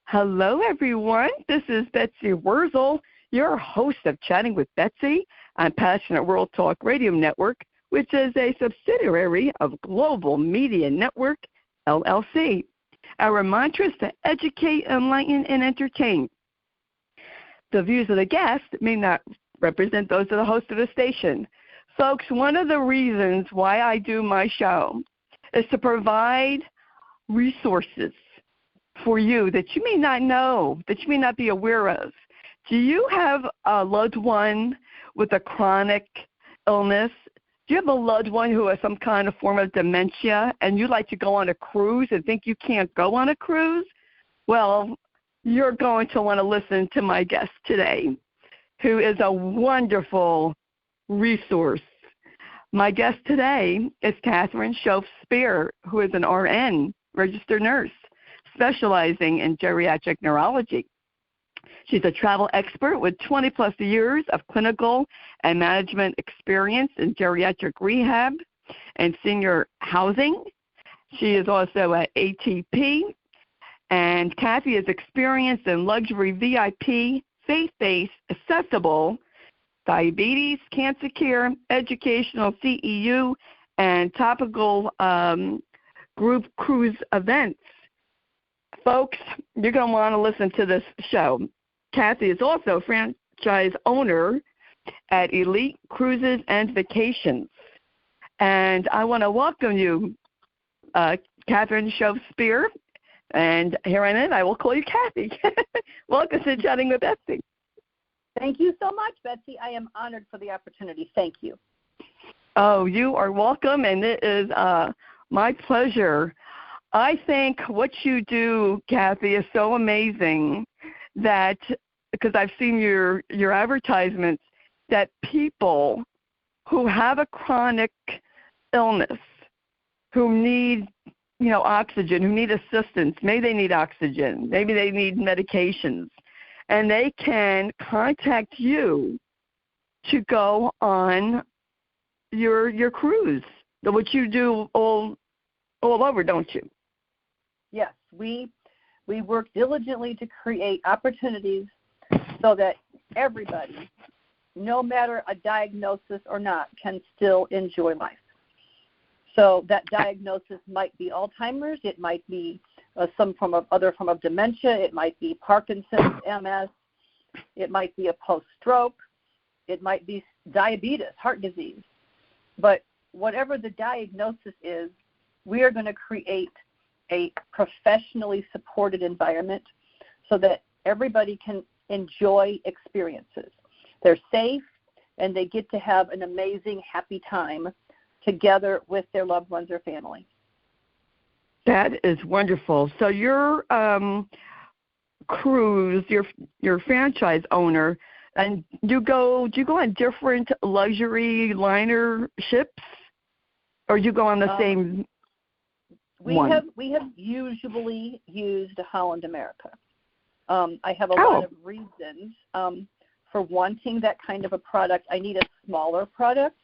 Hello, everyone. This is Betsy Wurzel, your host of Chatting with Betsy on Passionate World Talk Radio Network, which is a subsidiary of Global Media Network, LLC. Our mantra is to educate, enlighten, and entertain. The views of the guest may not represent those of the host of the station. Folks, one of the reasons why I do my show is to provide resources for you that you may not know, that you may not be aware of. Do you have a loved one with a chronic illness? Do you have a loved one who has some kind of form of dementia and you'd like to go on a cruise and think you can't go on a cruise? Well, you're going to want to listen to my guest today, who is a wonderful resource. My guest today is Kathryn Spear, who is an RN, registered nurse, specializing in geriatric neurology. She's a travel expert with 20-plus years of clinical and management experience in geriatric rehab and senior housing. She is also an ATP, and Kathy is experienced in luxury VIP, faith-based, accessible, diabetes, cancer care, educational CEU, and topical group cruise events. Folks, you're going to want to listen to this show. Kathy is also a franchise owner at Elite Cruises and Vacations. And I want to welcome you, Kathryn Spear. And here on in, I will call you Kathy. Welcome to Chatting with Betsy. Thank you so much, Betsy. I am honored for the opportunity. Thank you. Oh, you are welcome, and it is my pleasure. I think what you do, Kathy, is so amazing that, because I've seen your advertisements, that people who have a chronic illness, who need, oxygen, who need assistance, maybe they need oxygen, maybe they need medications, and they can contact you to go on your cruise, which you do all over, don't you? Yes, we work diligently to create opportunities so that everybody, no matter a diagnosis or not, can still enjoy life. So that diagnosis might be Alzheimer's, it might be some other form of dementia, it might be Parkinson's, MS, it might be a post-stroke, it might be diabetes, heart disease. But whatever the diagnosis is, we are going to create a professionally supported environment so that everybody can enjoy experiences. They're safe, and they get to have an amazing, happy time together with their loved ones or family. That is wonderful. So your cruise, your franchise owner, and do you go on different luxury liner ships, or do you go on the same one? We have usually used Holland America. I have a lot of reasons for wanting that kind of a product. I need a smaller product.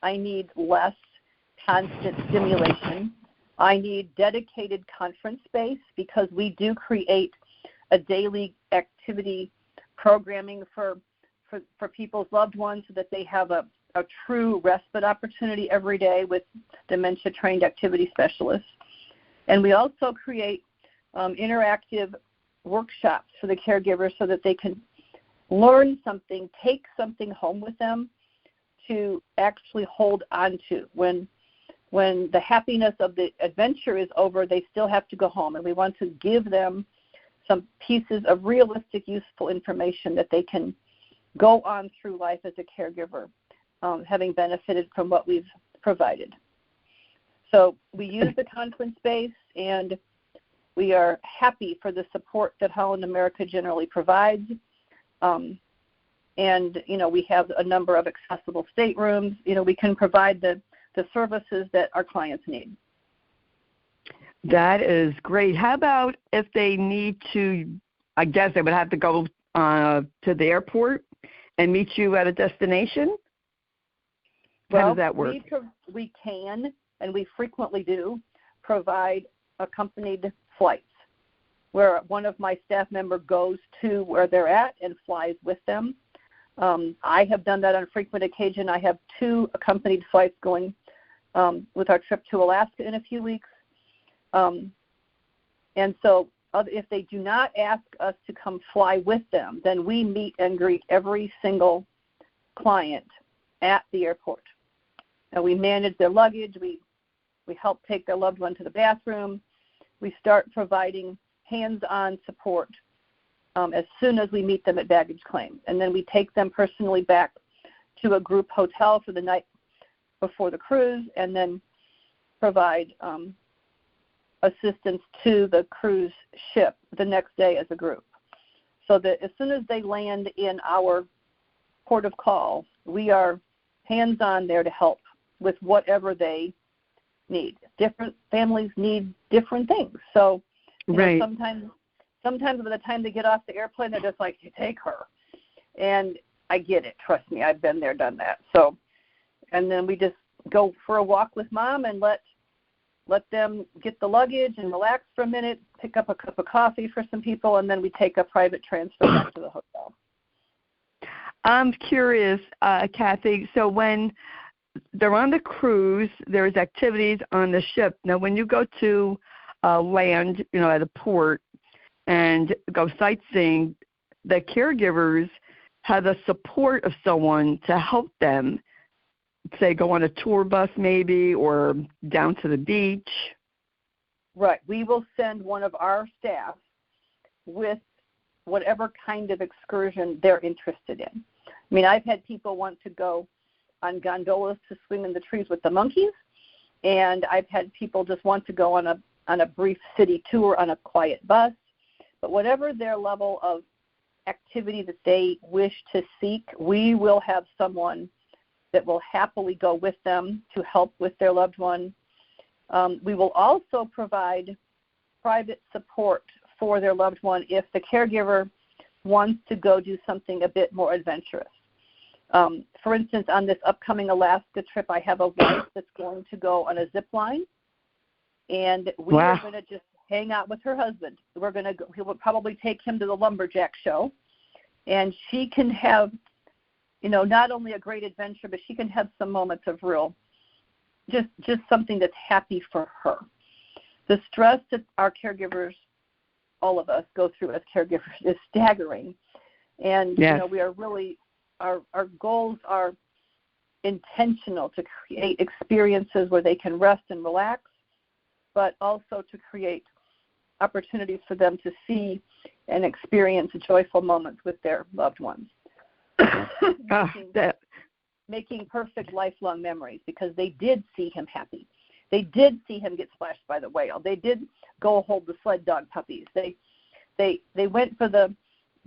I need less constant stimulation. I need dedicated conference space because we do create a daily activity programming for people's loved ones so that they have a true respite opportunity every day with dementia-trained activity specialists. And we also create interactive workshops for the caregivers so that they can learn something, take something home with them to actually hold on to. When the happiness of the adventure is over, they still have to go home, and we want to give them some pieces of realistic, useful information that they can go on through life as a caregiver, having benefited from what we've provided. So we use the conference space, and we are happy for the support that Holland America generally provides. And, we have a number of accessible staterooms. We can provide the services that our clients need. That is great. How about if they need to, I guess they would have to go to the airport and meet you at a destination? How does that work? We can, and we frequently do, provide accompanied flights. where one of my staff member goes to where they're at and flies with them. I have done that on frequent occasion. I have 2 accompanied flights going with our trip to Alaska in a few weeks. And so if they do not ask us to come fly with them, then we meet and greet every single client at the airport. And we manage their luggage. We help take their loved one to the bathroom. We start providing hands-on support as soon as we meet them at baggage claim. And then we take them personally back to a group hotel for the night before the cruise, and then provide assistance to the cruise ship the next day as a group. So that as soon as they land in our port of call, we are hands-on there to help with whatever they need. Different families need different things. So right. sometimes by the time they get off the airplane, they're just like, you take her. And I get it. Trust me, I've been there, done that. So, and then we just go for a walk with mom and let them get the luggage and relax for a minute, pick up a cup of coffee for some people, and then we take a private transfer back to the hotel. I'm curious, Kathy, so when they're on the cruise, there's activities on the ship. Now, when you go to land, at a port and go sightseeing, the caregivers have the support of someone to help them, say, go on a tour bus maybe or down to the beach. Right. We will send one of our staff with whatever kind of excursion they're interested in. I mean, I've had people want to go on gondolas to swim in the trees with the monkeys, and I've had people just want to go on a brief city tour on a quiet bus. But whatever their level of activity that they wish to seek, we will have someone that will happily go with them to help with their loved one. We will also provide private support for their loved one if the caregiver wants to go do something a bit more adventurous. For instance, on this upcoming Alaska trip, I have a wife that's going to go on a zip line, and we are going to just hang out with her husband. He will probably take him to the lumberjack show, and she can have, not only a great adventure, but she can have some moments of real, just something that's happy for her. The stress that our caregivers, all of us, go through as caregivers is staggering, and yes. We are really. Our goals are intentional to create experiences where they can rest and relax, but also to create opportunities for them to see and experience joyful moments with their loved ones. Making perfect lifelong memories, because they did see him happy. They did see him get splashed by the whale. They did go hold the sled dog puppies. They went for the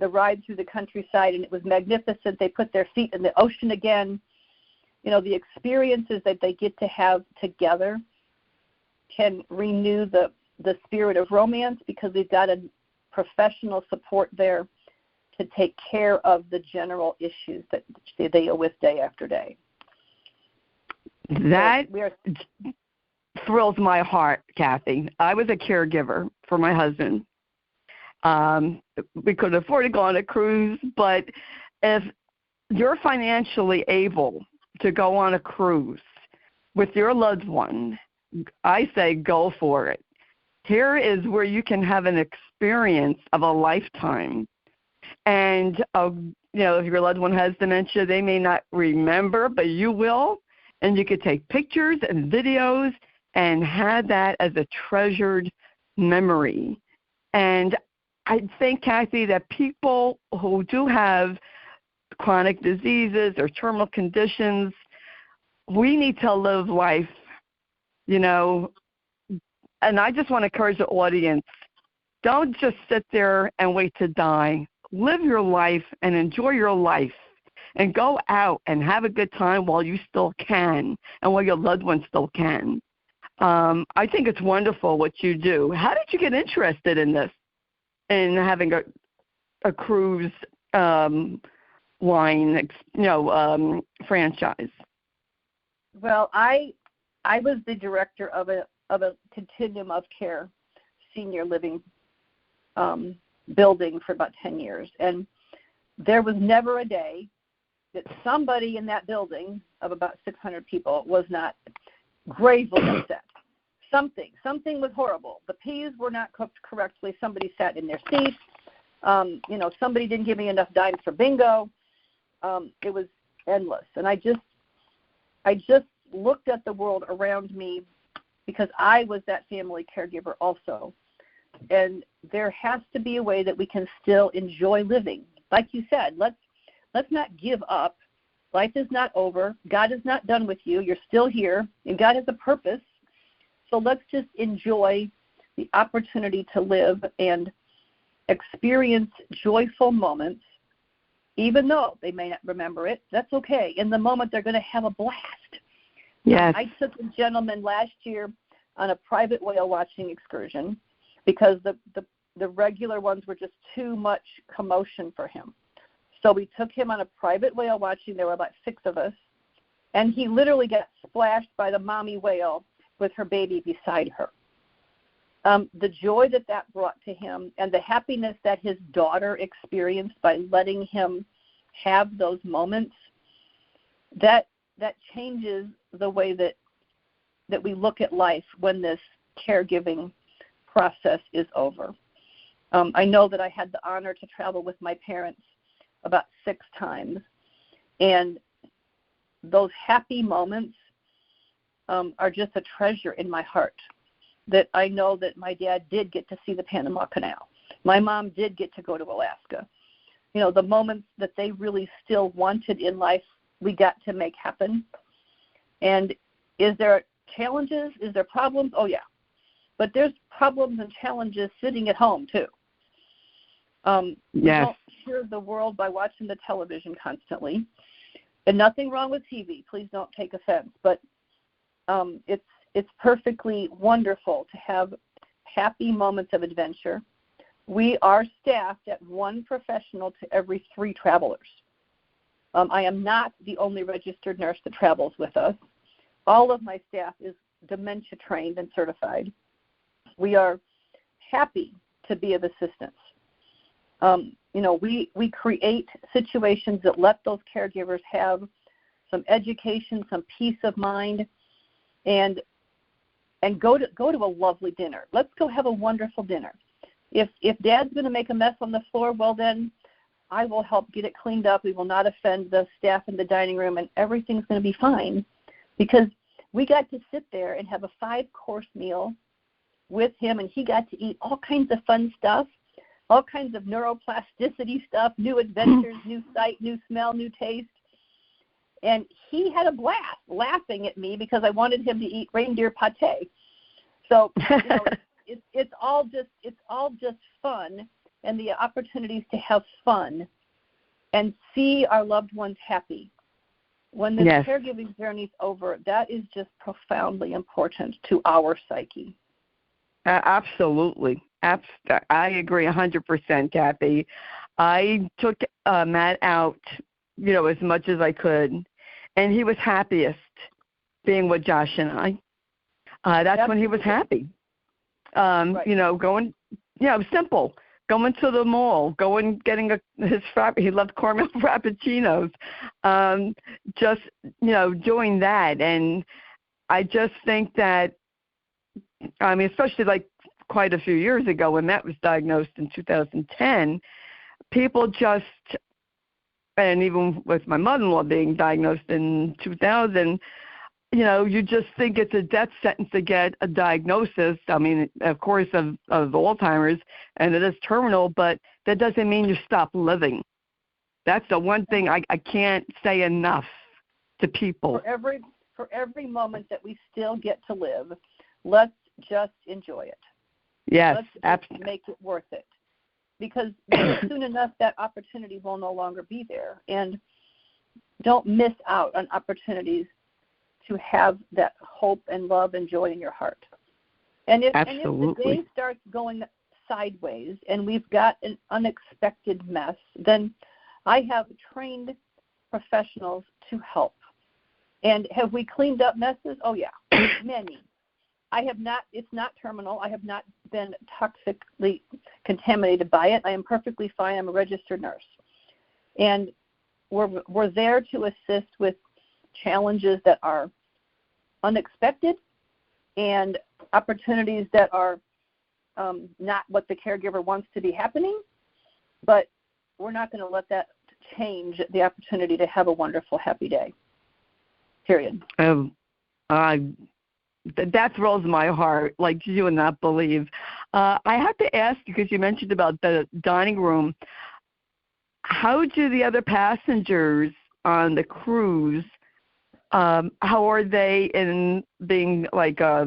ride through the countryside, and it was magnificent. They put their feet in the ocean again. The experiences that they get to have together can renew the spirit of romance, because we've got a professional support there to take care of the general issues that they deal with day after day. That thrills my heart, Kathy. I was a caregiver for my husband. We couldn't afford to go on a cruise, but if you're financially able to go on a cruise with your loved one, I say go for it. Here is where you can have an experience of a lifetime. And, if your loved one has dementia, they may not remember, but you will. And you could take pictures and videos and have that as a treasured memory. And I think, Kathy, that people who do have chronic diseases or terminal conditions, we need to live life, and I just want to encourage the audience, don't just sit there and wait to die. Live your life and enjoy your life, and go out and have a good time while you still can and while your loved one still can. I think it's wonderful what you do. How did you get interested in this? And having a cruise line, franchise. Well, I was the director of a continuum of care senior living building for about 10 years. And there was never a day that somebody in that building of about 600 people was not gravely upset. Something was horrible. The peas were not cooked correctly. Somebody sat in their seat. Somebody didn't give me enough dimes for bingo. It was endless. And I just looked at the world around me because I was that family caregiver also. And there has to be a way that we can still enjoy living. Like you said, let's not give up. Life is not over. God is not done with you. You're still here, and God has a purpose. So let's just enjoy the opportunity to live and experience joyful moments, even though they may not remember it. That's okay. In the moment, they're going to have a blast. Yes. I took a gentleman last year on a private whale watching excursion because the regular ones were just too much commotion for him. So we took him on a private whale watching. There were about 6 of us. And he literally got splashed by the mommy whale with her baby beside her. The joy that brought to him and the happiness that his daughter experienced by letting him have those moments, that changes the way that we look at life when this caregiving process is over. I know that I had the honor to travel with my parents about 6 times, and those happy moments are just a treasure in my heart, that I know that my dad did get to see the Panama Canal. My mom did get to go to Alaska. The moments that they really still wanted in life, we got to make happen. And is there challenges? Is there problems? Oh, yeah. But there's problems and challenges sitting at home, too. Yes. We don't hear the world by watching the television constantly. And nothing wrong with TV. Please don't take offense. But it's perfectly wonderful to have happy moments of adventure. We are staffed at 1 professional to every 3 travelers. I am not the only registered nurse that travels with us. All of my staff is dementia trained and certified. We are happy to be of assistance. We create situations that let those caregivers have some education, some peace of mind, and go to a lovely dinner. Let's go have a wonderful dinner. If Dad's going to make a mess on the floor, well then, I will help get it cleaned up. We will not offend the staff in the dining room, and everything's going to be fine, because we got to sit there and have a 5-course meal with him, and he got to eat all kinds of fun stuff, all kinds of neuroplasticity stuff, new adventures, new sight, new smell, new taste. And he had a blast laughing at me because I wanted him to eat reindeer pate. So it's all just fun, and the opportunities to have fun and see our loved ones happy. When this Yes. caregiving journey is over, that is just profoundly important to our psyche. Absolutely. I agree 100%, Kathy. I took Matt out, as much as I could, and he was happiest being with Josh and I. That's when he was happy. Right. Going, it was simple. Going to the mall, getting he loved caramel frappuccinos. Just, doing that. And I just think that, especially like quite a few years ago when Matt was diagnosed in 2010, people just, and even with my mother-in-law being diagnosed in 2000, you just think it's a death sentence to get a diagnosis. Of course, of Alzheimer's, and it is terminal, but that doesn't mean you stop living. That's the one thing I can't say enough to people. For every moment that we still get to live, let's just enjoy it. Yes, let's absolutely. Make it worth it. Because soon enough, that opportunity will no longer be there. And don't miss out on opportunities to have that hope and love and joy in your heart. And if the day starts going sideways and we've got an unexpected mess, then I have trained professionals to help. And have we cleaned up messes? Oh, yeah, many. I have not, it's not terminal. I have not been toxically contaminated by it. I am perfectly fine. I'm a registered nurse. And we're there to assist with challenges that are unexpected and opportunities that are not what the caregiver wants to be happening, but we're not going to let that change the opportunity to have a wonderful, happy day, period. That thrills my heart, like you would not believe. I have to ask you, because you mentioned about the dining room, how do the other passengers on the cruise, how are they in being like I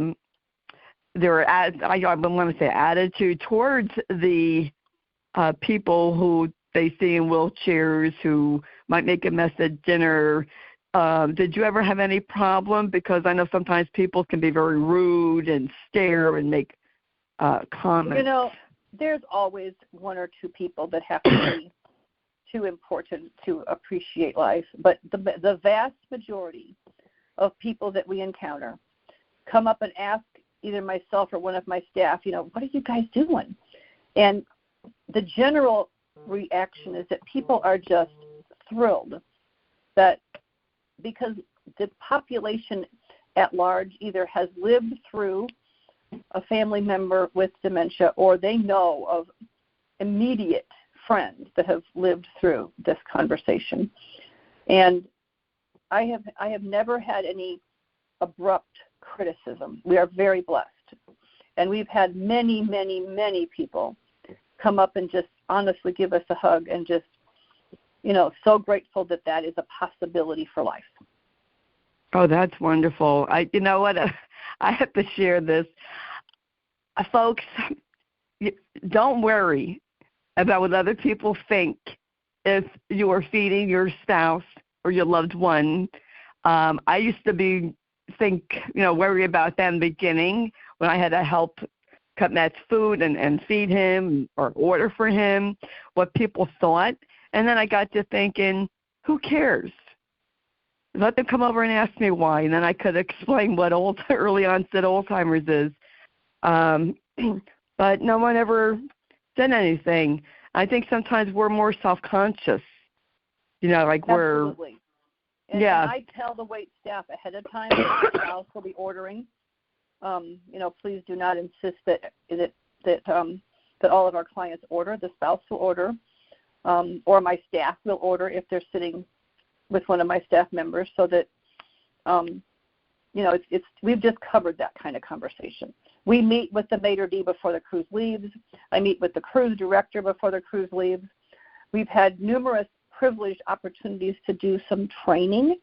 want to say attitude towards the people who they see in wheelchairs who might make a mess at dinner? Did you ever have any problem? Because I know sometimes people can be very rude and stare and make comments. You know, there's always one or two people that have to be too important to appreciate life. But the vast majority of people that we encounter come up and ask either myself or one of my staff, you know, what are you guys doing? And the general reaction is that people are just thrilled that because the population at large either has lived through a family member with dementia or they know of immediate friends that have lived through this conversation. And I have never had any abrupt criticism. We are very blessed. And we've had many, many, many people come up and just honestly give us a hug and just, you know, so grateful that that is a possibility for life. Oh, that's wonderful. You know what? I have to share this. Folks, don't worry about what other people think if you are feeding your spouse or your loved one. I used to worry about that in the beginning when I had to help cut Matt's food and feed him or order for him, what people thought. And then I got to thinking, who cares? Let them come over and ask me why, and then I could explain what early onset Alzheimer's is. But no one ever said anything. I think sometimes we're more self-conscious, you know, like Absolutely. And yeah. I tell the wait staff ahead of time that the spouse will be ordering. You know, please do not insist that all of our clients order. The spouse will order, or my staff will order if they're sitting with one of my staff members, so that you know, we've just covered that kind of conversation. We meet with the maitre d' before the cruise leaves. I meet with the cruise director before the cruise leaves. We've had numerous privileged opportunities to do some training,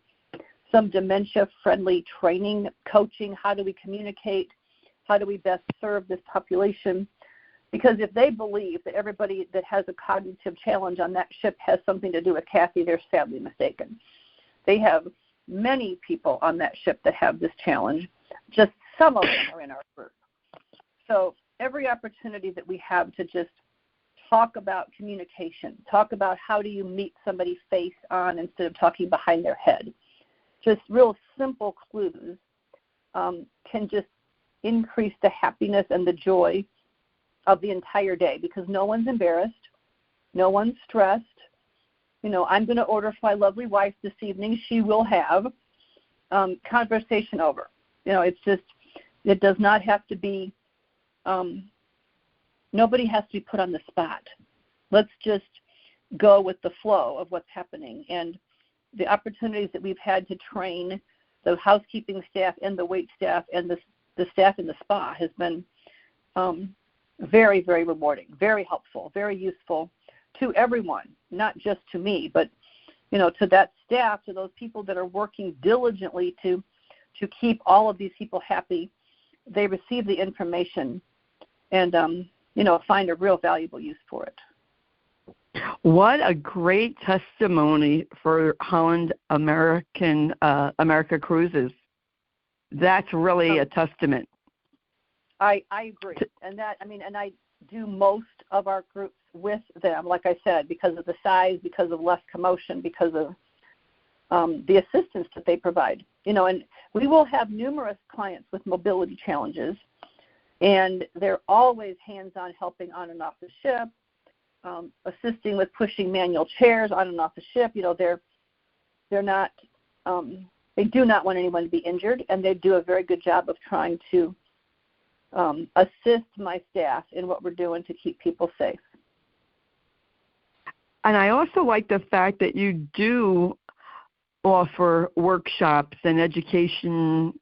some dementia-friendly training, coaching. How do we communicate? How do we best serve this population? Because if they believe that everybody that has a cognitive challenge on that ship has something to do with Kathy, they're sadly mistaken. They have many people on that ship that have this challenge. Just some of them are in our group. So every opportunity that we have to just talk about communication, talk about how do you meet somebody face on instead of talking behind their head. Just real simple clues can just increase the happiness and the joy of the entire day, because no one's embarrassed, no one's stressed. You know, I'm going to order for my lovely wife this evening. She will have conversation over. You know, it's just, it does not have to be, nobody has to be put on the spot. Let's just go with the flow of what's happening. And the opportunities that we've had to train the housekeeping staff and the wait staff and the staff in the spa has been very, very rewarding, very helpful, very useful to everyone, not just to me, but, you know, to that staff, to those people that are working diligently to keep all of these people happy. They receive the information and, you know, find a real valuable use for it. What a great testimony for Holland America Cruises. That's really a testament. I agree. And I do most of our groups with them, like I said, because of the size, because of less commotion, because of the assistance that they provide. You know, and we will have numerous clients with mobility challenges, And they're always hands-on, helping on and off the ship, assisting with pushing manual chairs on and off the ship. They're not they do not want anyone to be injured, and they do a very good job of trying to assist my staff in what we're doing to keep people safe. And I also like the fact that you do offer workshops and educational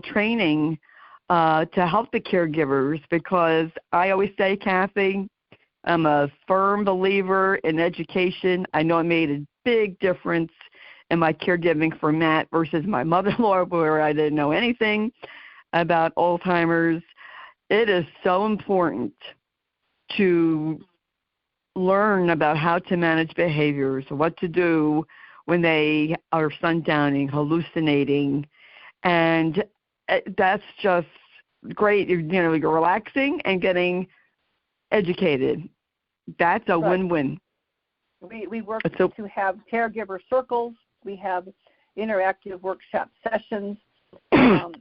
training to help the caregivers, because I always say, Kathy, I'm a firm believer in education. I know it made a big difference in my caregiving for Matt versus my mother-in-law, where I didn't know anything about Alzheimer's. It is so important to learn about how to manage behaviors, what to do when they are sundowning, hallucinating, and that's just great. You're relaxing and getting educated. That's a win-win. We work to have caregiver circles. We have interactive workshop sessions.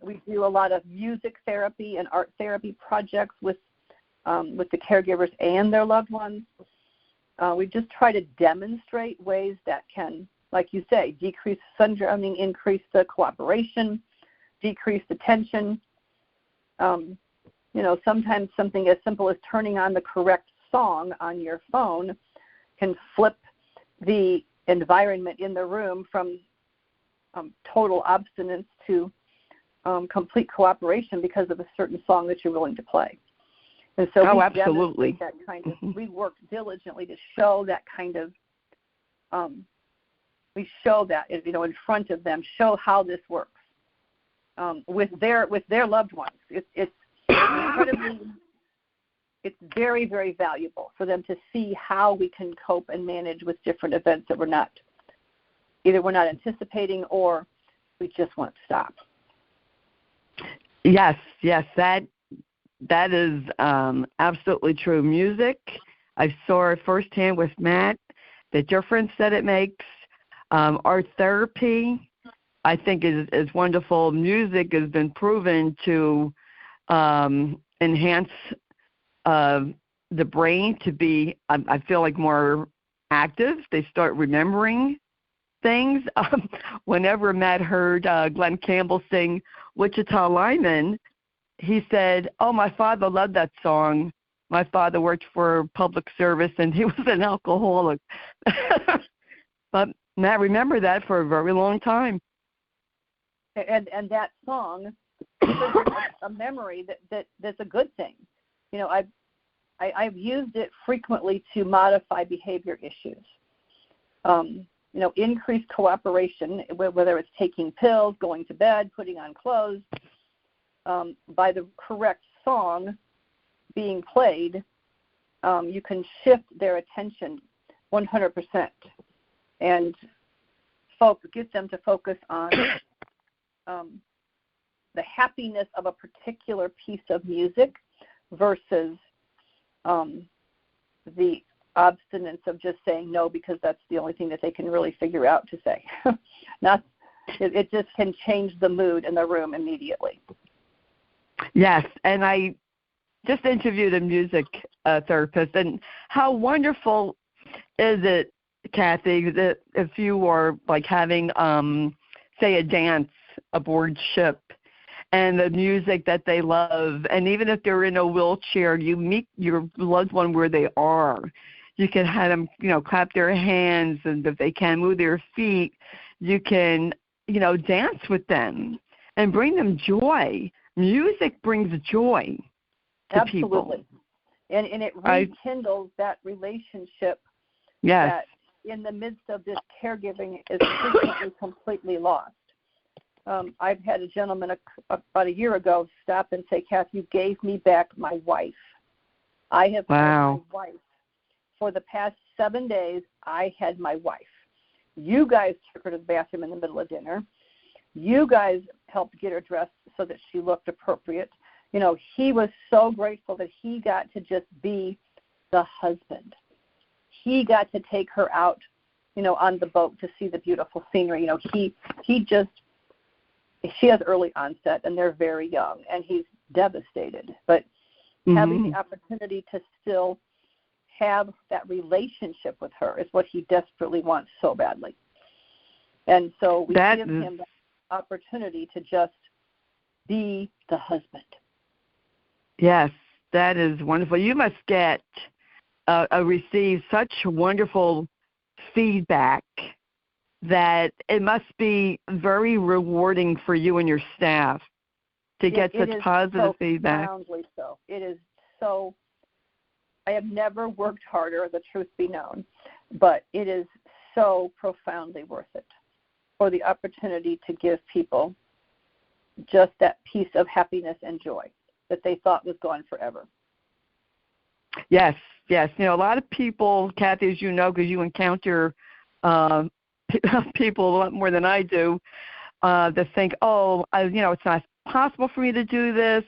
We do a lot of music therapy and art therapy projects with the caregivers and their loved ones. We just try to demonstrate ways that can, like you say, decrease sundowning, increase the cooperation, decrease the tension. Sometimes something as simple as turning on the correct song on your phone can flip the environment in the room from total abstinence to complete cooperation because of a certain song that you're willing to play. And so absolutely. That kind of, we work diligently to show that kind of, we show that, in front of them, show how this works with their loved ones. It's incredibly, it's very, very valuable for them to see how we can cope and manage with different events that we're not anticipating, or we just want to stop. Yes, that is absolutely true. Music, I saw it firsthand with Matt, the difference that it makes. Art therapy, I think, is wonderful. Music has been proven to enhance the brain to be, I feel like, more active. They start remembering things. Whenever Matt heard Glenn Campbell sing Wichita Lineman, he said, "Oh, my father loved that song. My father worked for public service, and he was an alcoholic." But Matt remembered that for a very long time. And that song triggers a memory that's a good thing. I've used it frequently to modify behavior issues. Increase cooperation, whether it's taking pills, going to bed, putting on clothes, by the correct song being played, you can shift their attention 100% and get them to focus on the happiness of a particular piece of music versus the obstinance of just saying no because that's the only thing that they can really figure out to say. It just can change the mood in the room immediately. Yes, and I just interviewed a music therapist, and how wonderful is it, Kathy, that if you are like having, say, a dance aboard ship, and the music that they love, and even if they're in a wheelchair, you meet your loved one where they are. You can have them, clap their hands, and if they can move their feet, you can, dance with them and bring them joy. Music brings joy to people. Absolutely. And it rekindles that relationship yes. that in the midst of this caregiving is frequently completely lost. I've had a gentleman about a year ago stop and say, "Kath, you gave me back my wife. I have had my wife. For the past 7 days, I had my wife. You guys took her to the bathroom in the middle of dinner. You guys helped get her dressed so that she looked appropriate." He was so grateful that he got to just be the husband. He got to take her out, on the boat to see the beautiful scenery. She has early onset, and they're very young, and he's devastated. But having the opportunity to still have that relationship with her is what he desperately wants so badly. And so we give him that opportunity to just be the husband. Yes, that is wonderful. You must get receive such wonderful feedback that it must be very rewarding for you and your staff to get such positive feedback. Profoundly so. It is so. I have never worked harder, the truth be known, but it is so profoundly worth it for the opportunity to give people just that piece of happiness and joy that they thought was gone forever. Yes. You know, a lot of people, Kathy, as you know, because you encounter people a lot more than I do, that think, it's not possible for me to do this.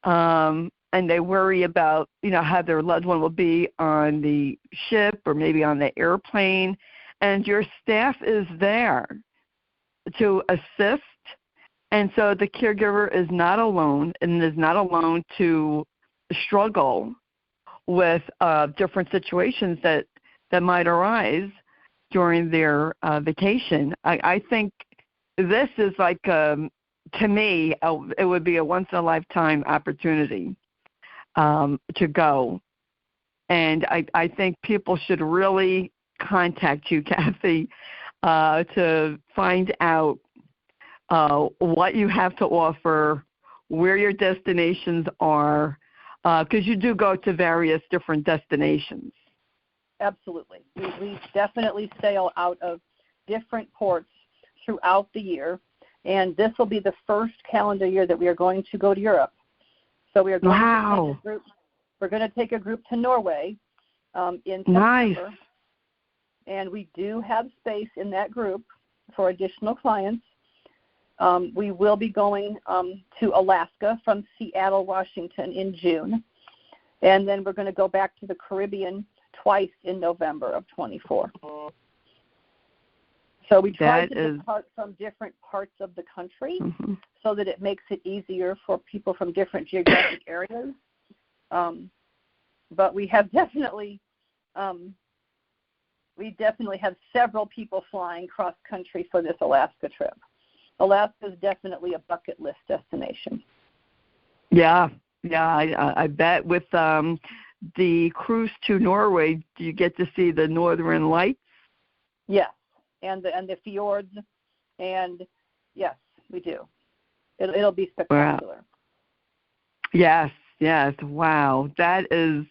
And they worry about, how their loved one will be on the ship or maybe on the airplane. And your staff is there to assist. And so the caregiver is not alone and is not alone to struggle with different situations that might arise during their vacation. I think this is like, to me, it would be a once-in-a-lifetime opportunity to go. And I think people should really contact you, Kathy, to find out what you have to offer, where your destinations are, because you do go to various different destinations. Absolutely. We definitely sail out of different ports throughout the year, and this will be the first calendar year that we are going to go to Europe. So we are going to take a group. We're going to take a group to Norway in September. Nice. And we do have space in that group for additional clients. We will be going to Alaska from Seattle, Washington in June. And then we're going to go back to the Caribbean twice in November of 24. So we try to depart from different parts of the country so that it makes it easier for people from different geographic areas. But we have definitely have several people flying cross country for this Alaska trip. Alaska is definitely a bucket list destination. Yeah, I bet. With the cruise to Norway, do you get to see the Northern Lights? Yes, and the fjords, and yes, we do. It'll be spectacular. Wow. Yes. Wow, that is.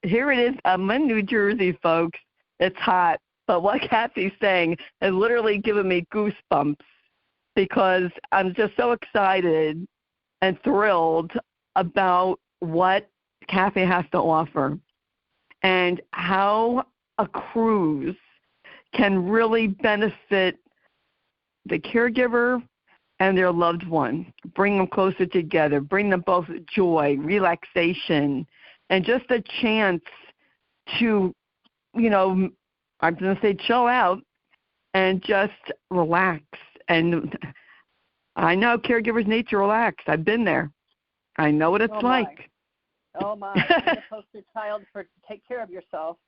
Here it is. I'm in New Jersey, folks. It's hot, but what Kathy's saying has literally given me goosebumps because I'm just so excited and thrilled about what Kathy has to offer and how a cruise can really benefit the caregiver and their loved one, bring them closer together, bring them both joy, relaxation, and just a chance to, I'm going to say chill out and just relax. And I know caregivers need to relax. I've been there. I know what it's like. Oh, my. I'm a poster child for take care of yourself.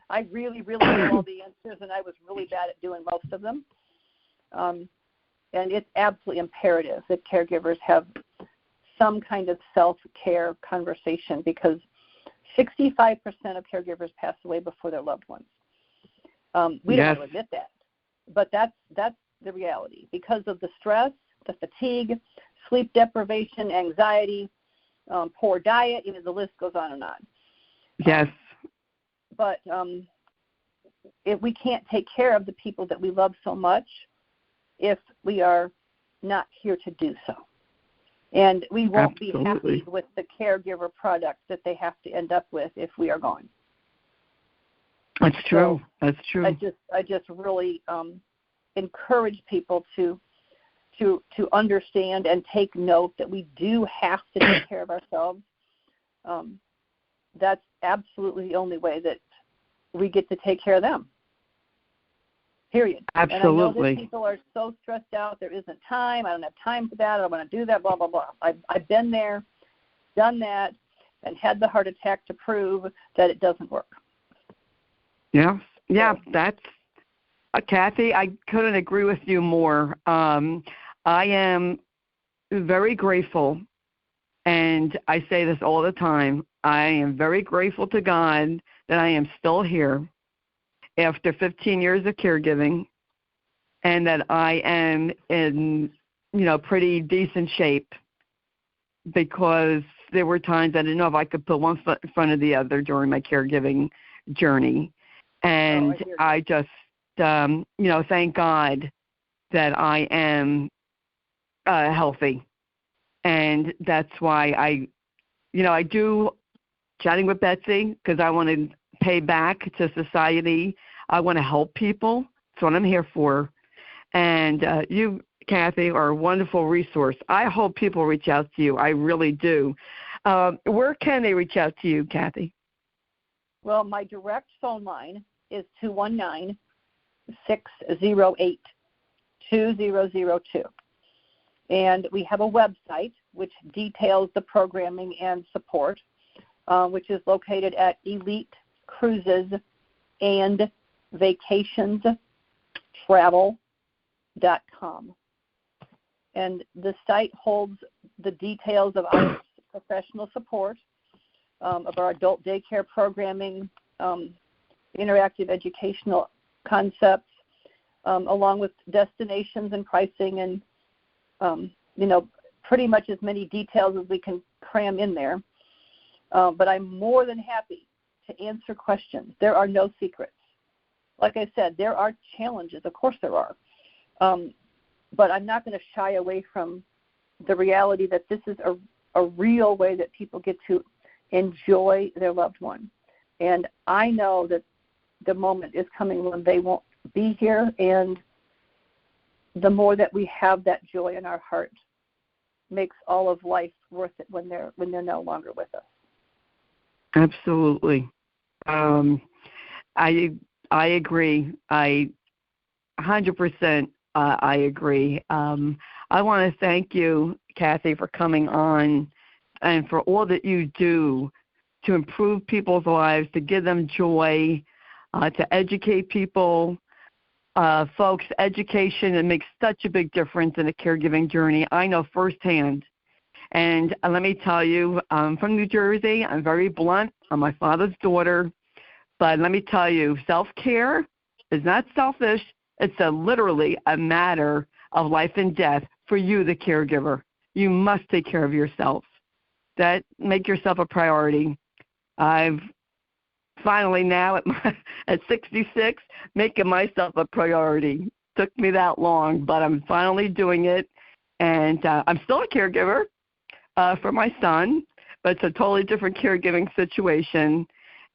I really, really know all the answers, and I was really bad at doing most of them. And it's absolutely imperative that caregivers have some kind of self-care conversation because 65% of caregivers pass away before their loved ones. We don't want to admit that, but that's the reality because of the stress, the fatigue, sleep deprivation, anxiety, poor diet. The list goes on and on. Yes. But if we can't take care of the people that we love so much if we are not here to do so. And we won't be happy with the caregiver product that they have to end up with if we are gone. That's true. So I just really encourage people to understand and take note that we do have to take care of ourselves. That's absolutely the only way that we get to take care of them. period. Absolutely. And I know that people are so stressed out, there isn't time, I don't have time for that, I don't want to do that, blah, blah, blah. I've been there, done that, and had the heart attack to prove that it doesn't work. Yeah, that's Kathy, I couldn't agree with you more. I am very grateful, and I say this all the time, I am very grateful to God that I am still here after 15 years of caregiving, and that I am in, pretty decent shape, because there were times I didn't know if I could put one foot in front of the other during my caregiving journey. And I just, thank God that I am healthy. And that's why I do Chatting with Betsy, because I want to pay back to society. I want to help people. That's what I'm here for. And you, Kathy, are a wonderful resource. I hope people reach out to you. I really do. Where can they reach out to you, Kathy? Well, my direct phone line is 219-608-2002. And we have a website which details the programming and support, which is located at elitecruisesandvacationstravel.com. And the site holds the details of our professional support, of our adult daycare programming, interactive educational concepts, along with destinations and pricing and, pretty much as many details as we can cram in there. But I'm more than happy to answer questions. There are no secrets. Like I said, there are challenges. Of course there are. But I'm not going to shy away from the reality that this is a real way that people get to enjoy their loved one. And I know that the moment is coming when they won't be here, and the more that we have that joy in our heart makes all of life worth it when they're no longer with us. Absolutely. I agree. 100% I agree. I want to thank you, Kathy, for coming on and for all that you do to improve people's lives, to give them joy, to educate people. Folks, education, it makes such a big difference in a caregiving journey. I know firsthand. And let me tell you, I'm from New Jersey. I'm very blunt. I'm my father's daughter. But let me tell you, self-care is not selfish. It's literally a matter of life and death for you, the caregiver. You must take care of yourself. Make yourself a priority. I've finally now at 66 making myself a priority. Took me that long, but I'm finally doing it. And I'm still a caregiver for my son, but it's a totally different caregiving situation.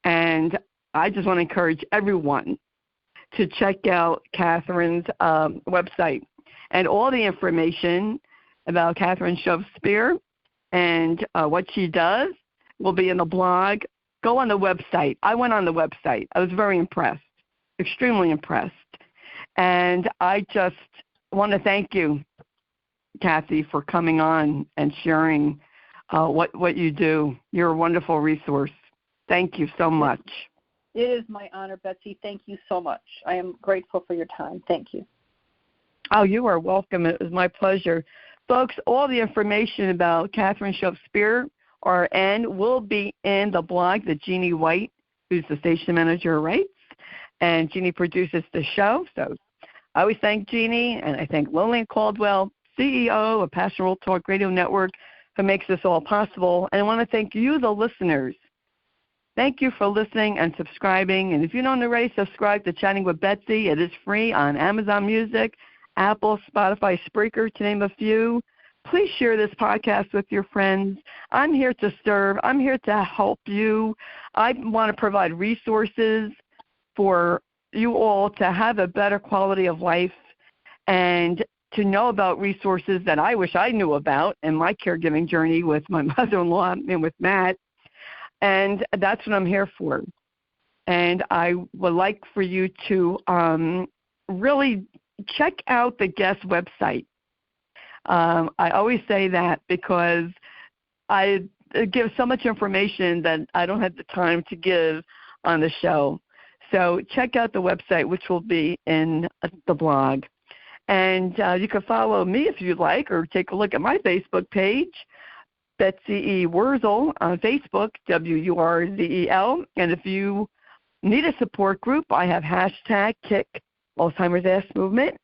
And I just want to encourage everyone to check out Kathryn's website. And all the information about Kathryn Shove-Spear and what she does will be in the blog. Go on the website. I went on the website. I was very impressed, extremely impressed. And I just want to thank you, Kathy, for coming on and sharing what you do. You're a wonderful resource. Thank you so much. It is my honor, Betsy. Thank you so much. I am grateful for your time. Thank you. Oh, you are welcome. It was my pleasure. Folks, all the information about Kathryn Shove-Spear, RN, will be in the blog that Jeannie White, who's the station manager, writes. And Jeannie produces the show. So I always thank Jeannie, and I thank Lillian Caldwell, CEO of Passion World Talk Radio Network, who makes this all possible. And I want to thank you, the listeners. Thank you for listening and subscribing. And if you don't already subscribe to Chatting with Betsy, it is free on Amazon Music, Apple, Spotify, Spreaker, to name a few. Please share this podcast with your friends. I'm here to serve. I'm here to help you. I want to provide resources for you all to have a better quality of life and to know about resources that I wish I knew about in my caregiving journey with my mother-in-law and with Matt. And that's what I'm here for. And I would like for you to really check out the guest website. I always say that because I give so much information that I don't have the time to give on the show. So check out the website, which will be in the blog. And you can follow me if you'd like, or take a look at my Facebook page, Betsy E. Wurzel on Facebook, Wurzel. And if you need a support group, I have hashtag Kick Alzheimer's Ass Movement.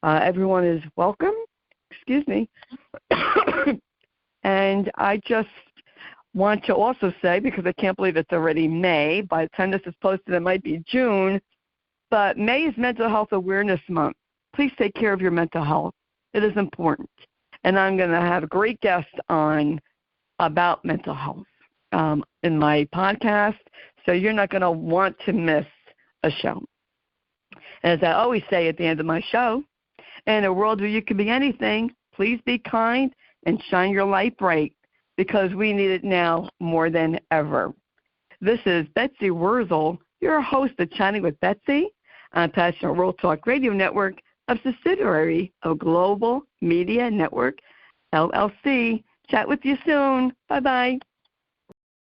Everyone is welcome. Excuse me. And I just want to also say, because I can't believe it's already May, by the time this is posted it might be June, but May is Mental Health Awareness Month. Please take care of your mental health. It is important. And I'm going to have a great guest on about mental health in my podcast, so you're not going to want to miss a show. As I always say at the end of my show, in a world where you can be anything, please be kind and shine your light bright, because we need it now more than ever. This is Betsy Wurzel, your host of Chatting with Betsy on Passionate World Talk Radio Network, a subsidiary of Global Media Network, LLC. Chat with you soon. Bye-bye.